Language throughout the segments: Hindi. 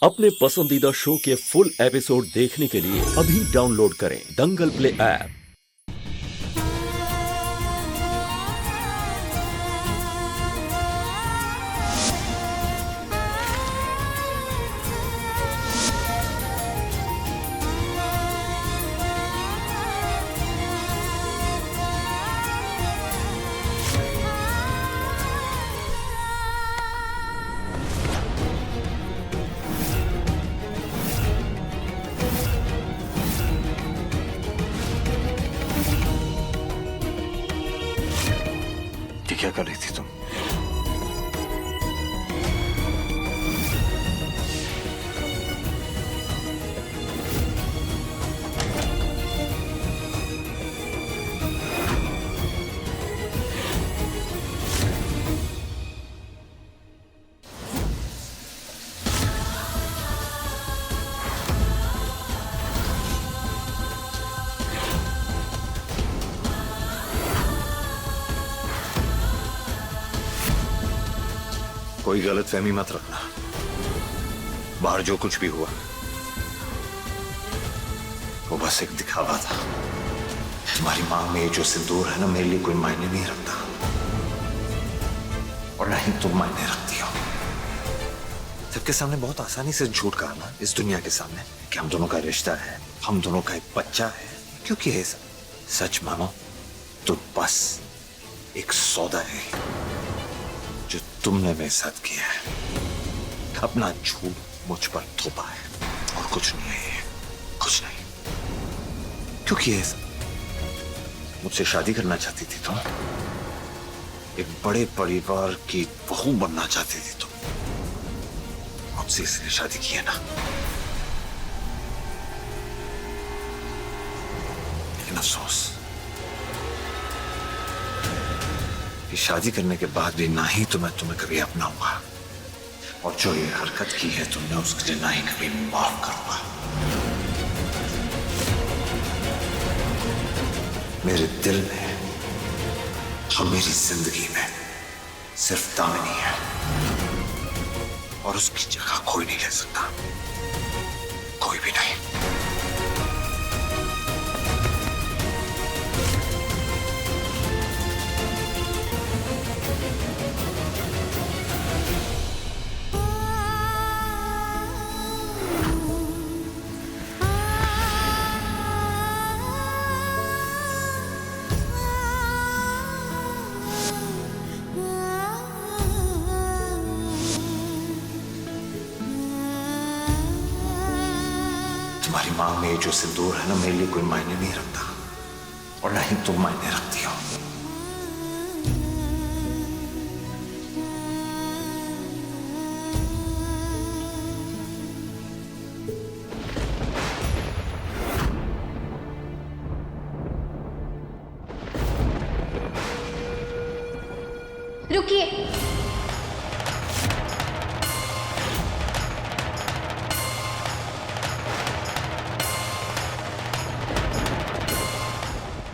अपने पसंदीदा शो के फुल एपिसोड देखने के लिए अभी डाउनलोड करें दंगल प्ले ऐप। ये क्या कर रही थी तुम? कोई गलतफहमी मत रखना। बाहर जो कुछ भी हुआ वो बस एक दिखावा था। तुम्हारी मांग में ये जो सिंदूर है ना, मेरे लिए कोई मायने नहीं रखता, और ना ही तुम मायने रखती हो। सबके सामने बहुत आसानी से झूठ कहा ना, इस दुनिया के सामने, कि हम दोनों का रिश्ता है, हम दोनों का एक बच्चा है। क्योंकि ये सच मानो तो बस एक सौदा है जो तुमने मेरे साथ किया है। अपना झूठ मुझ पर थोपा है और कुछ नहीं है ये, कुछ नहीं। क्योंकि ये मुझसे शादी करना चाहती थी तुम, एक बड़े परिवार की बहू बनना चाहती थी तुम, मुझसे इसलिए शादी की है ना। लेकिन अफसोस कि शादी करने के बाद भी ना ही तो मैं तुम्हें कभी अपनाऊंगा, और जो ये हरकत की है तुमने, उसके लिए ना ही कभी माफ करूंगा। मेरे दिल में और मेरी जिंदगी में सिर्फ दामिनी है, और उसकी जगह कोई नहीं ले सकता, कोई भी नहीं। तुम्हारी मांग में ये जो सिंदूर है ना, मेरे लिए कोई मायने नहीं रखता, और ना ही तुम मायने रखती हो। रुकिए।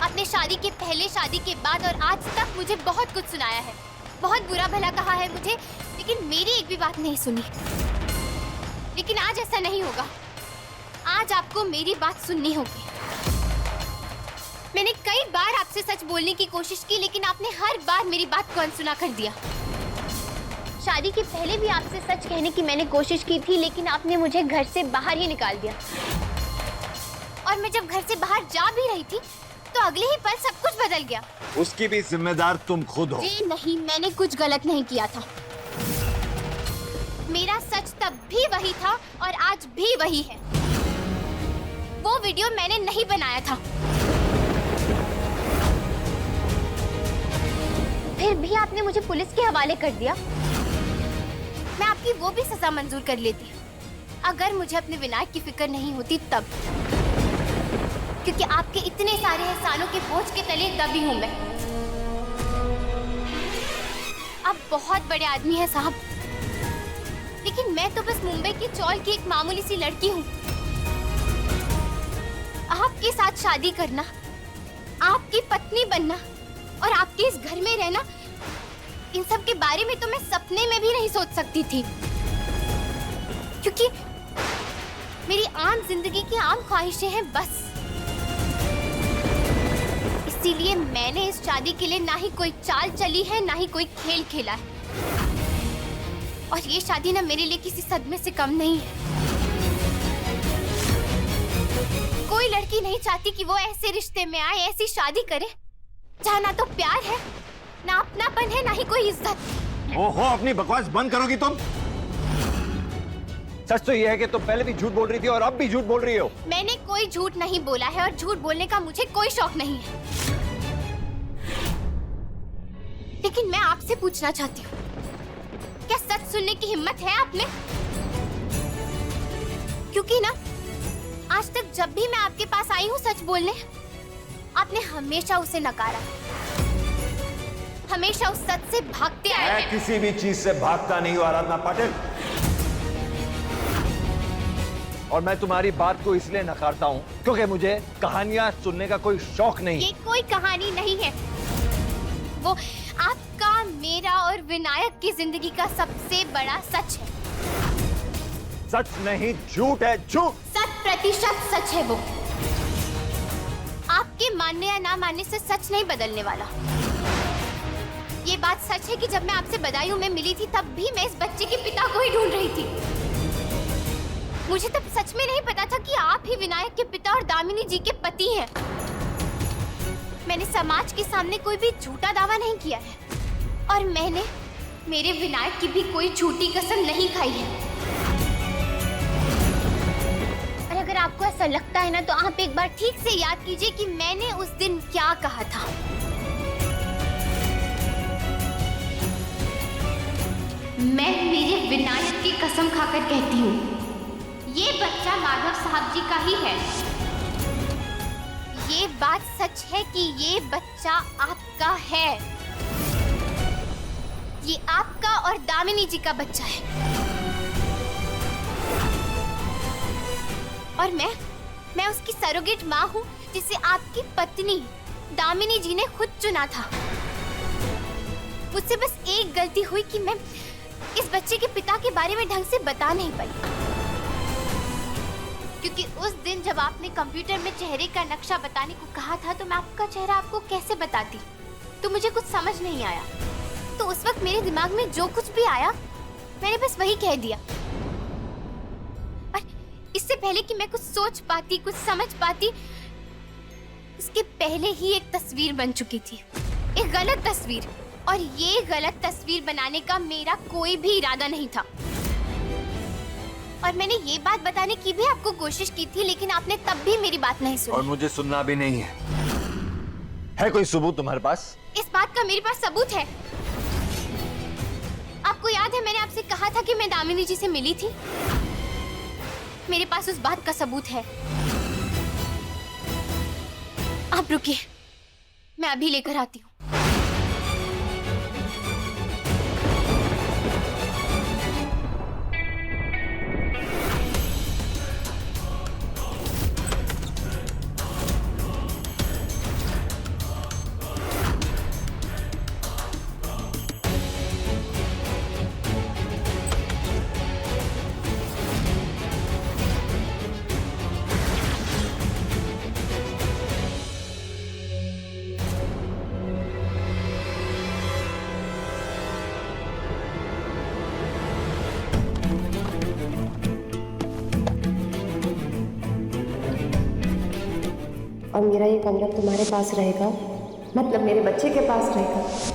आपने शादी के पहले, शादी के बाद और आज तक मुझे बहुत कुछ सुनाया है, बहुत बुरा भला कहा है मुझे, लेकिन मेरी एक भी बात नहीं सुनी। लेकिन आज ऐसा नहीं होगा। आज आपको मेरी बात सुननी होगी। मैंने कई बार आपसे सच बोलने की कोशिश की, लेकिन आपने हर बार मेरी बात को अनसुना कर दिया। शादी के पहले भी आपसे सच कहने की मैंने कोशिश की थी, लेकिन आपने मुझे घर से बाहर ही निकाल दिया। और मैं जब घर से बाहर जा भी रही थी तो अगले ही पल सब कुछ बदल गया। उसकी भी जिम्मेदार तुम खुद हो। जी नहीं, मैंने कुछ गलत नहीं किया था। मेरा सच तब भी वही था और आज भी वही है। वो वीडियो मैंने नहीं बनाया था। फिर भी आपने मुझे पुलिस के हवाले कर दिया। मैं आपकी वो भी सजा मंजूर कर लेती अगर मुझे अपने विनायक की फिक्र नहीं होती तब, क्योंकि आपके इतने सारे एहसानों के बोझ के तले दबी हूं मैं। आप बहुत बड़े आदमी हैं साहब, लेकिन मैं तो बस मुंबई की चौल की एक मामूली सी लड़की हूँ। आपके साथ शादी करना, आपकी पत्नी बनना और आपके इस घर में रहना, इन सब के बारे में तो मैं सपने में भी नहीं सोच सकती थी, क्योंकि मेरी आम जिंदगी की आम ख्वाहिशें हैं बस। इसीलिए मैंने इस शादी के लिए ना ही कोई चाल चली है, ना ही कोई खेल खेला है। और ये शादी ना मेरे लिए किसी सदमे से कम नहीं है। कोई लड़की नहीं चाहती कि वो ऐसे रिश्ते में आए, ऐसी शादी करे जहाँ ना तो प्यार है, ना अपनापन है, ना ही कोई इज्जत। ओहो, अपनी बकवास बंद करोगी तुम? सच तो यह है कि तुम पहले भी झूठ बोल रही थी और अब भी झूठ बोल रही हो। मैंने कोई झूठ नहीं बोला है और झूठ बोलने का मुझे कोई शौक नहीं है। लेकिन मैं आपसे पूछना चाहती हूँ, क्या सच सुनने की हिम्मत है आप में? क्योंकि ना आज तक जब भी मैं आपके पास आई हूँ सच बोलने, आपने हमेशा उसे नकारा, हमेशा उस सच से भागते आए हैं। मैं किसी भी चीज से भागता नहीं हूँ आराधना पाटिल, और मैं तुम्हारी बात को इसलिए नकारता हूँ क्योंकि मुझे कहानियां सुनने का कोई शौक नहीं। ये कोई कहानी नहीं है, वो आपका, मेरा और विनायक की जिंदगी का सबसे बड़ा सच है। सच नहीं, झूठ है, झूठ। 100% सच है वो। आपके मानने या ना मानने से सच नहीं बदलने वाला। ये बात सच है कि जब मैं आपसे बदायूं में मिली थी तब भी मैं इस बच्चे के पिता को ही ढूंढ रही थी। मुझे तब सच में नहीं पता था कि आप ही विनायक के पिता और दामिनी जी के पति हैं। मैंने समाज के सामने कोई भी झूठा दावा नहीं किया है और मैंने मेरे विनायक की भी कोई झूठी कसम नहीं खाई है। और अगर आपको ऐसा लगता है ना तो आप एक बार ठीक से याद कीजिए कि मैंने उस दिन क्या कहा था। मैं मेरे विनायक की कसम खाकर कहती हूँ, ये बच्चा माधव साहब जी का ही है। ये बात सच है कि ये बच्चा आपका है। ये आपका और दामिनी जी का बच्चा है। और मैं उसकी सरोगेट माँ हूँ जिसे आपकी पत्नी दामिनी जी ने खुद चुना था। मुझसे बस एक गलती हुई कि मैं इस बच्चे के पिता के बारे में ढंग से बता नहीं पाई। क्योंकि उस दिन जब आपने कंप्यूटर में चेहरे का नक्शा बताने को कहा था तो मैं आपका चेहरा आपको कैसे बताती, तो मुझे कुछ समझ नहीं आया। तो उस वक्त मेरे दिमाग में जो कुछ भी आया मैंने बस वही कह दिया। और इससे पहले कि मैं कुछ सोच पाती, कुछ समझ पाती, उसके पहले ही एक तस्वीर बन चुकी थी, एक गलत तस्वीर। और ये गलत तस्वीर बनाने का मेरा कोई भी इरादा नहीं था। और मैंने ये बात बताने की भी आपको कोशिश की थी, लेकिन आपने तब भी मेरी बात नहीं सुनी। और मुझे सुनना भी नहीं है कोई सबूत तुम्हारे पास? इस बात का मेरे पास सबूत है। आपको याद है मैंने आपसे कहा था कि मैं दामिनी जी से मिली थी? मेरे पास उस बात का सबूत है। आप रुकिए, मैं अभी लेकर आती हूँ। और मेरा ये कमरा तुम्हारे पास रहेगा, मतलब मेरे बच्चे के पास रहेगा।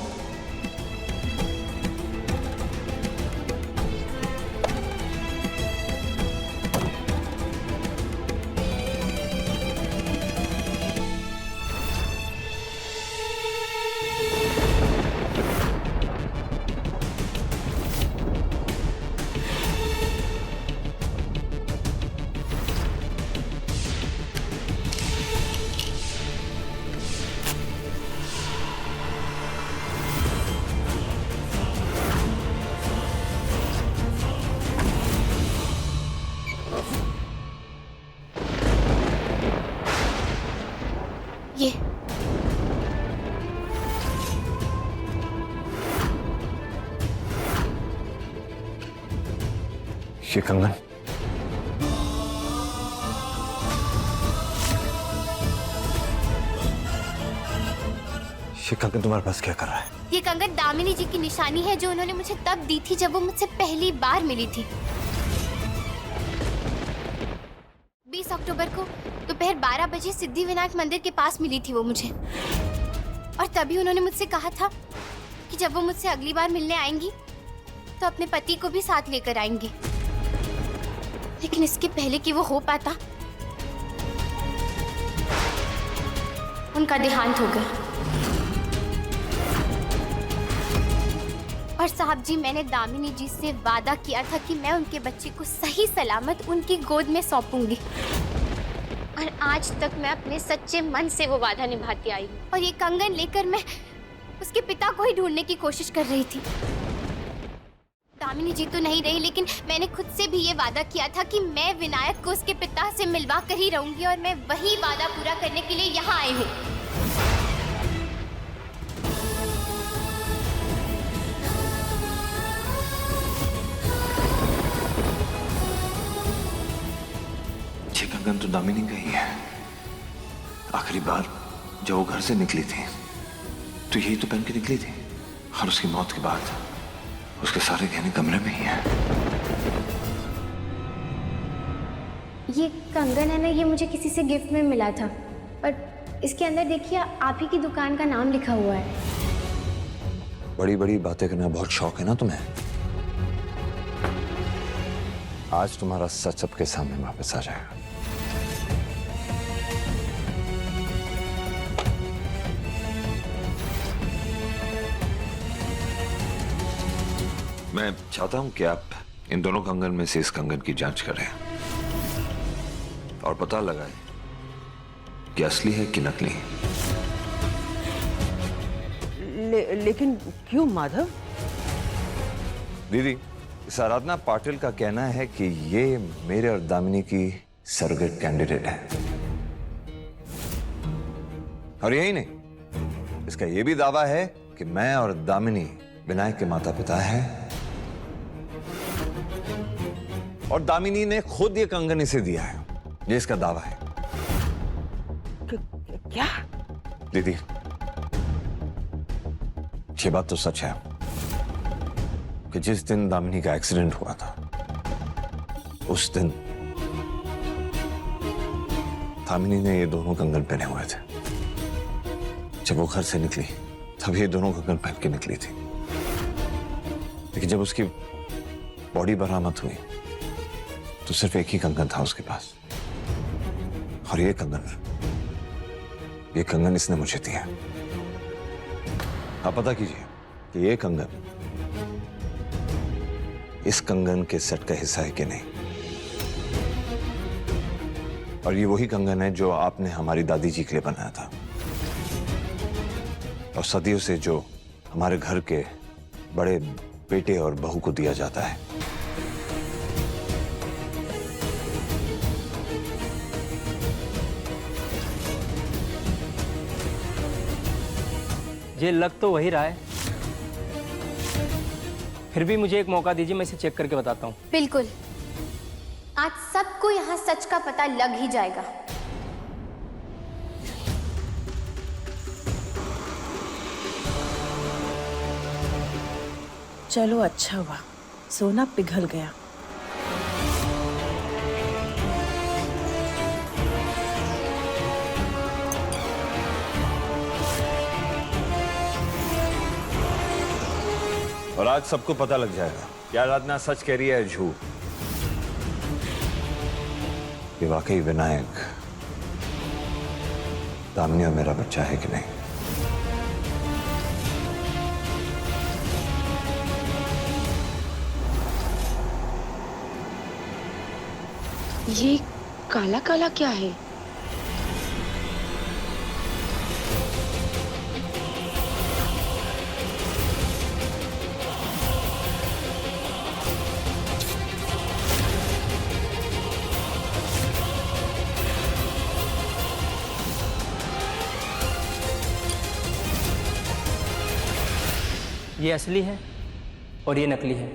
ये कंगन ये कंगन तुम्हारे पास क्या कर रहा है? ये कंगन दामिनी जी की निशानी है जो उन्होंने मुझे तब दी थी जब वो मुझसे पहली बार मिली थी। 20 अक्टूबर को दोपहर 12 बजे सिद्धिविनायक मंदिर के पास मिली थी वो मुझे। और तभी उन्होंने मुझसे कहा था कि जब वो मुझसे अगली बार मिलने आएंगी तो अपने पति को भी साथ लेकर आएंगी। लेकिन इसके पहले कि वो हो पाता, उनका देहांत हो गया। और साहब जी, मैंने दामिनी जी से वादा किया था कि मैं उनके बच्चे को सही सलामत उनकी गोद में सौंपूंगी। और आज तक मैं अपने सच्चे मन से वो वादा निभाती आई। और ये कंगन लेकर मैं उसके पिता को ही ढूंढने की कोशिश कर रही थी। दामिनी जी तो नहीं रही, लेकिन मैंने खुद से भी ये वादा किया था कि मैं विनायक को उसके पिता से मिलवा कर ही रहूंगी। और मैं वही वादा पूरा करने के लिए यहाँ आई हूँ। ये कंगन तो दामिनी का ही है। आखिरी बार जब वो घर से निकली थी तो यही तो पहन के निकली थी। और उसकी मौत के बाद उसके सारे गहने कमरे में ही हैं। ये कंगन है ना, ये मुझे किसी से गिफ्ट में मिला था। और इसके अंदर देखिए, आप ही की दुकान का नाम लिखा हुआ है। बड़ी बड़ी बातें करने का बहुत शौक है ना तुम्हें। आज तुम्हारा सच सबके सामने वापस आ जाएगा। मैं चाहता हूं कि आप इन दोनों कंगन में से इस कंगन की जांच करें और पता लगाएं कि असली है कि नकली। लेकिन क्यों माधव? दीदी, इस आराधना पाटिल का कहना है कि ये मेरे और दामिनी की सरगेट कैंडिडेट है। और यही नहीं, इसका यह भी दावा है कि मैं और दामिनी विनायक के माता पिता हैं। और दामिनी ने खुद ये कंगन इसे दिया है, ये इसका दावा है। क्या? दीदी, ये बात तो सच है कि जिस दिन दामिनी का एक्सीडेंट हुआ था उस दिन दामिनी ने ये दोनों कंगन पहने हुए थे। जब वो घर से निकली तब ये दोनों कंगन पहन के निकली थी। लेकिन जब उसकी बॉडी बरामद हुई तो सिर्फ एक ही कंगन था उसके पास। और ये कंगन इसने मुझे दिया। आप पता कीजिए कि ये कंगन इस कंगन के सेट का हिस्सा है कि नहीं। और ये वही कंगन है जो आपने हमारी दादी जी के लिए बनाया था और सदियों से जो हमारे घर के बड़े बेटे और बहू को दिया जाता है। ये लग तो वही रहा है। फिर भी मुझे एक मौका दीजिए, मैं इसे चेक करके बताता हूँ। बिल्कुल, आज सबको यहाँ सच का पता लग ही जाएगा। चलो अच्छा हुआ, सोना पिघल गया। और आज सबको पता लग जाएगा कि आराधना सच कह रही है झूठ। ये वाकई विनायक दामिनी और मेरा बच्चा है कि नहीं। ये काला काला क्या है? ये असली है और ये नकली है।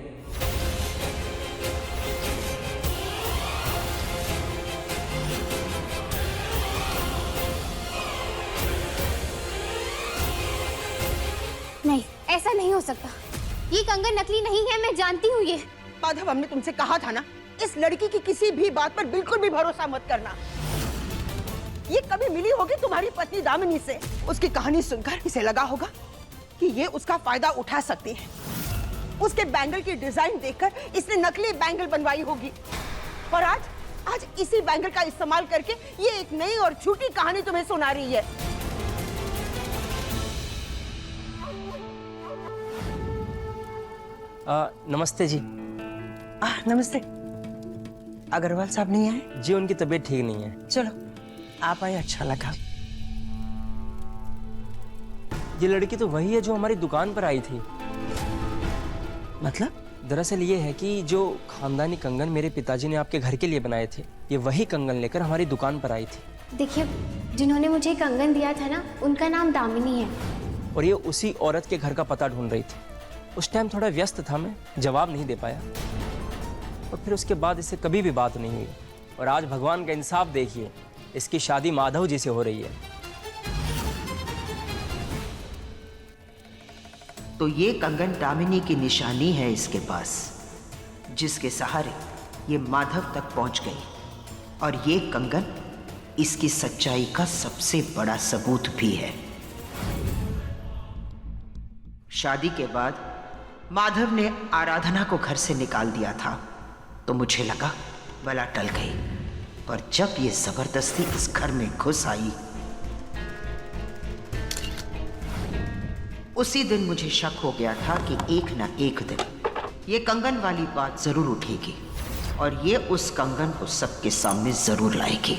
नहीं हो सकता। ये कंगन नकली नहीं है, मैं जानती हूँ ये। माधव, हमने तुमसे कहा था ना, इस लड़की की किसी भी बात पर बिल्कुल भी भरोसा मत करना। ये कभी मिली होगी तुम्हारी पत्नी दामिनी से। उसकी कहानी सुनकर इसे लगा होगा कि ये उसका फायदा उठा सकती है। उसके बैंगल की डिजाइन देखकर इसने नकली बैंगल बनवाई होगी और आज इसी बैंगल का इस्तेमाल करके ये एक नई और झूठी कहानी तुम्हें सुना रही है। नमस्ते जी। नमस्ते। अग्रवाल साहब नहीं आए? जी उनकी तबीयत ठीक नहीं है। चलो आप आए, अच्छा लगा। ये लड़की तो वही है जो हमारी दुकान पर आई थी। मतलब? दरअसल ये है कि जो खानदानी कंगन मेरे पिताजी ने आपके घर के लिए बनाए थे, ये वही कंगन लेकर हमारी दुकान पर आई थी। देखिए, जिन्होंने मुझे कंगन दिया था ना, उनका नाम दामिनी है। और ये उसी औरत के घर का पता ढूंढ रही थी। उस टाइम थोड़ा व्यस्त था, मैं जवाब नहीं दे पाया और फिर उसके बाद इससे कभी भी बात नहीं हुई। और आज भगवान का इंसाफ देखिए, इसकी शादी माधव जी से हो रही है। तो ये कंगन दामिनी की निशानी है इसके पास, जिसके सहारे ये माधव तक पहुंच गई। और ये कंगन इसकी सच्चाई का सबसे बड़ा सबूत भी है। शादी के बाद माधव ने आराधना को घर से निकाल दिया था, तो मुझे लगा बला टल गई। पर जब ये जबरदस्ती इस घर में घुस आई, उसी दिन मुझे शक हो गया था कि एक न एक दिन ये कंगन वाली बात जरूर उठेगी और ये उस कंगन को सबके सामने जरूर लाएगी।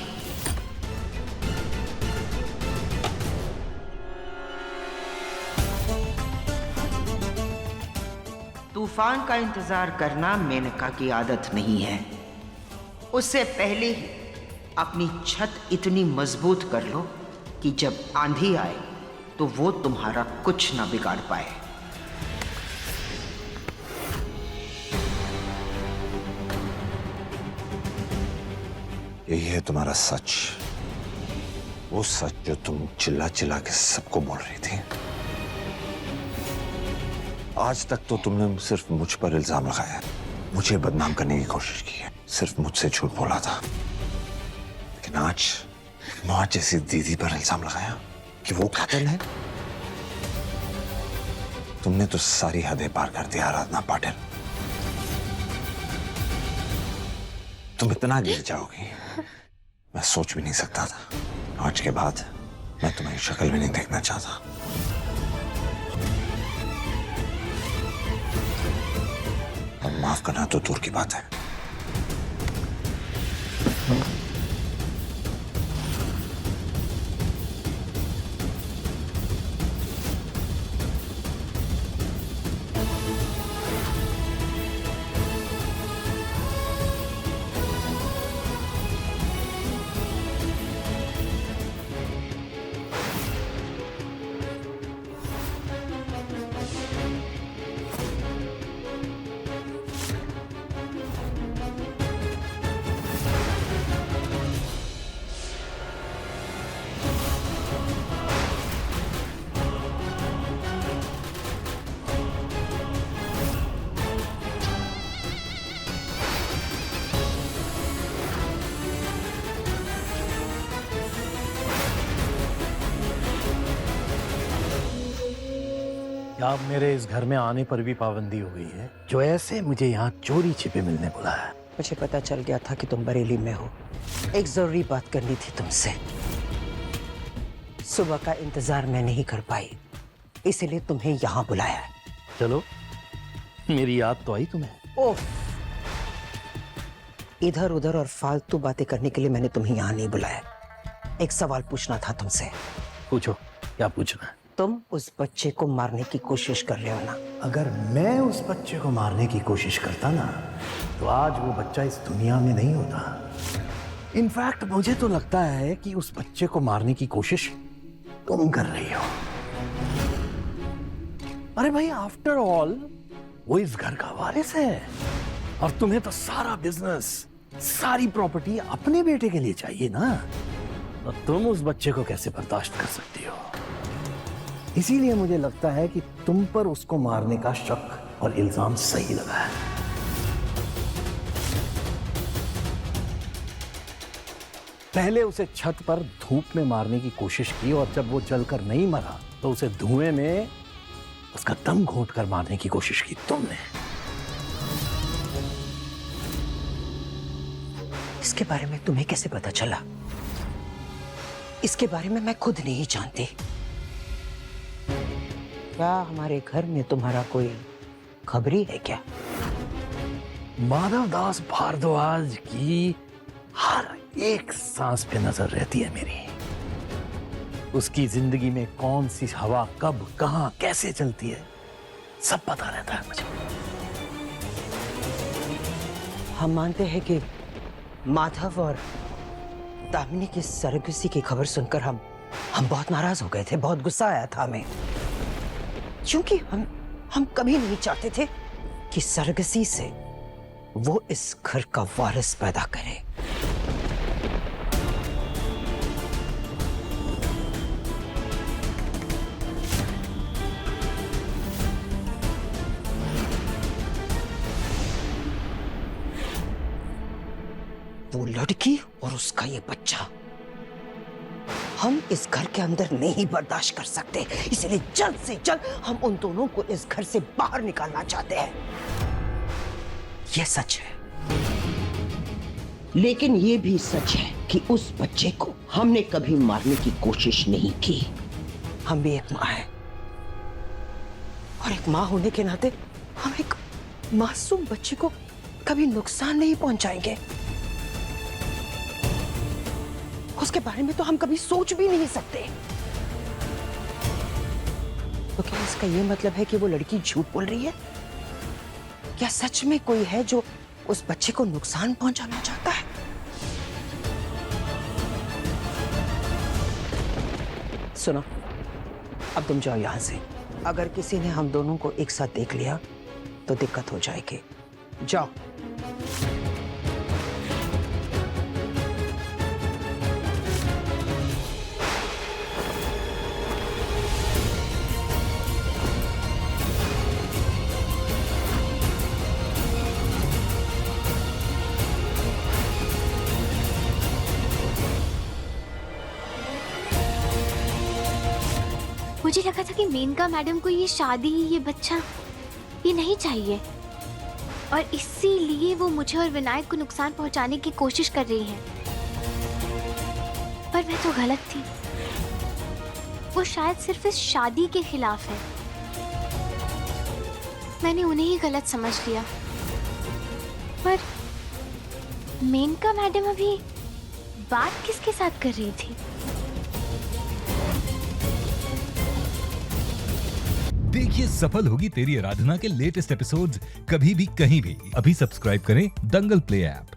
तूफान का इंतजार करना मेनका की आदत नहीं है। उससे पहले ही अपनी छत इतनी मजबूत कर लो कि जब आंधी आए तो वो तुम्हारा कुछ ना बिगाड़ पाए। यही है तुम्हारा सच, वो सच जो तुम चिल्ला चिल्ला के सबको बोल रही थी। आज तक तो तुमने सिर्फ मुझ पर इल्जाम लगाया, मुझे बदनाम करने की कोशिश की है, सिर्फ मुझसे झूठ बोला था। लेकिन आज मुझ जैसी दीदी पर इल्जाम लगाया कि वो कातिल है। तुमने तो सारी हदें पार कर दी आराधना पाटिल। तुम इतना गिर जाओगी मैं सोच भी नहीं सकता था। आज के बाद मैं तुम्हारी शक्ल भी नहीं देखना चाहता। अब माफ करना तो दूर की बात है। अब मेरे इस घर में आने पर भी पाबंदी हो गई है, जो ऐसे मुझे यहाँ चोरी छिपे मिलने बुलाया। मुझे पता चल गया था कि तुम बरेली में हो। एक जरूरी बात करनी थी तुमसे। सुबह का इंतजार मैं नहीं कर पाई, इसलिए तुम्हें यहाँ बुलाया। चलो, मेरी याद तो आई तुम्हें। ओह, इधर उधर और फालतू बातें करने के लिए मैंने तुम्हें यहाँ नहीं बुलाया। एक सवाल पूछना था तुमसे। पूछो, क्या पूछना है? तुम उस बच्चे को मारने की कोशिश कर रहे हो ना? अगर मैं उस बच्चे को मारने की कोशिश करता ना, तो आज वो बच्चा इस दुनिया में नहीं होता। इनफैक्ट मुझे तो लगता है कि उस बच्चे को मारने की कोशिश तुम कर रही हो। अरे भाई, आफ्टर ऑल वो इस घर का वारिस है और तुम्हें तो सारा बिजनेस, सारी प्रॉपर्टी अपने बेटे के लिए चाहिए ना। तो तुम उस बच्चे को कैसे बर्दाश्त कर सकती हो? इसीलिए मुझे लगता है कि तुम पर उसको मारने का शक और इल्जाम सही लगा है। पहले उसे छत पर धूप में मारने की कोशिश की और जब वो जलकर नहीं मरा तो उसे धुएं में उसका दम घोंटकर मारने की कोशिश की तुमने। इसके बारे में तुम्हें कैसे पता चला? इसके बारे में मैं खुद नहीं जानती। क्या हमारे घर में तुम्हारा कोई खबरी है क्या? माधव दास भारद्वाज की हर एक सांस पे नजर रहती है मेरी। उसकी जिंदगी में कौन सी हवा कब कहां कैसे चलती है सब पता रहता है मुझे। हम मानते हैं कि माधव और दामिनी की सरगसी की खबर सुनकर हम बहुत नाराज हो गए थे, बहुत गुस्सा आया था हमें, क्योंकि हम कभी नहीं चाहते थे कि सरगसी से वो इस घर का वारिस पैदा करे। वो लड़की और उसका ये बच्चा हम इस घर के अंदर नहीं बर्दाश्त कर सकते, इसलिए जल्द से जल्द हम उन दोनों को इस घर से बाहर निकालना चाहते हैं। यह सच है, लेकिन यह भी सच है कि उस बच्चे को हमने कभी मारने की कोशिश नहीं की। हम भी एक माँ हैं और एक माँ होने के नाते हम एक मासूम बच्चे को कभी नुकसान नहीं पहुंचाएंगे। उसके बारे में तो हम कभी सोच भी नहीं सकते। तो क्या इसका ये मतलब है कि वो लड़की झूठ बोल रही है? क्या सच में कोई है जो उस बच्चे को नुकसान पहुंचाना चाहता है? सुनो, अब तुम जाओ यहां से। अगर किसी ने हम दोनों को एक साथ देख लिया तो दिक्कत हो जाएगी। जाओ। मुझे लगा था कि मेनका मैडम को ये शादी, ये बच्चा, ये नहीं चाहिए और इसीलिए वो मुझे और विनायक को नुकसान पहुंचाने की कोशिश कर रही हैं। पर मैं तो गलत थी। वो शायद सिर्फ इस शादी के खिलाफ है। मैंने उन्हें ही गलत समझ लिया। पर मेनका मैडम अभी बात किसके साथ कर रही थी? देखिए सफल होगी तेरी आराधना के लेटेस्ट एपिसोड्स कभी भी कहीं भी। अभी सब्सक्राइब करें दंगल प्ले ऐप।